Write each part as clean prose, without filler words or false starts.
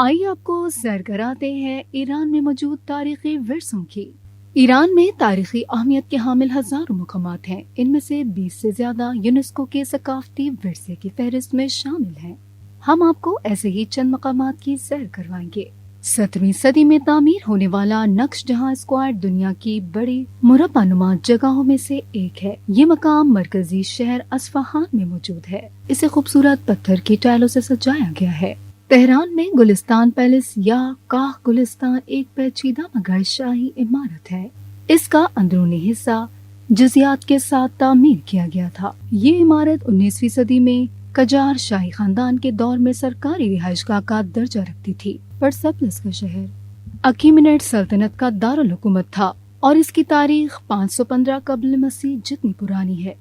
آئیے آپ کو سیر کراتے ہیں ایران میں موجود تاریخی ورثوں کی۔ ایران میں تاریخی اہمیت کے حامل ہزاروں مقامات ہیں۔ ان میں سے 20 سے زیادہ یونیسکو کے ثقافتی ورثے کی فہرست میں شامل ہیں۔ ہم آپ کو ایسے ہی چند مقامات کی سیر کروائیں گے۔ 17ویں صدی میں تعمیر ہونے والا نقش جہاں اسکوائر دنیا کی بڑی مربع نما جگہوں میں سے ایک ہے۔ یہ مقام مرکزی شہر اصفہان میں موجود ہے۔ اسے خوبصورت پتھر کی ٹائلوں سے سجایا گیا ہے۔ تہران میں گلستان پیلس یا کاخ گلستان ایک پیچیدہ مگر شاہی عمارت ہے۔ اس کا اندرونی حصہ جزیات کے ساتھ تعمیر کیا گیا تھا۔ یہ عمارت 19ویں صدی میں قجار شاہی خاندان کے دور میں سرکاری رہائش گاہ کا درجہ رکھتی تھی۔ پرسپلس کا شہر اکیمینیڈ سلطنت کا دارالحکومت تھا اور اس کی تاریخ 515 قبل مسیح جتنی پرانی ہے۔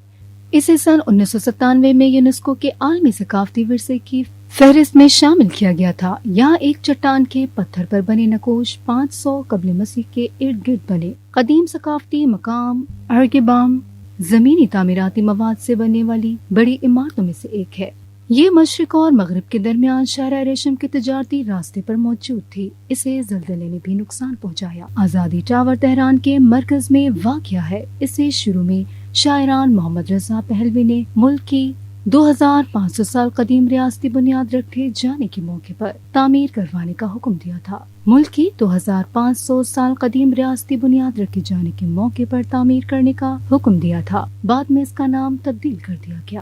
اسے سن 1997 میں یونیسکو کے عالمی ثقافتی ورثے کی فہرست میں شامل کیا گیا تھا۔ یہاں ایک چٹان کے پتھر پر بنے نقوش 500 قبل مسیح کے ارد گرد بنے قدیم ثقافتی مقام ارگبام زمینی تعمیراتی مواد سے بننے والی بڑی عمارتوں میں سے ایک ہے۔ یہ مشرق اور مغرب کے درمیان شاہراہ ریشم کے تجارتی راستے پر موجود تھی۔ اسے زلزلے نے بھی نقصان پہنچایا۔ آزادی ٹاور تہران کے مرکز میں واقع ہے۔ اسے شروع میں شاعران محمد رضا پہلوی نے ملک کی 2500 سال قدیم ریاستی بنیاد رکھے جانے کے موقع پر تعمیر کروانے کا حکم دیا تھا۔ ملک کی 2500 سال قدیم ریاستی بنیاد رکھے جانے کے موقع پر تعمیر کرنے کا حکم دیا تھا۔ بعد میں اس کا نام تبدیل کر دیا گیا۔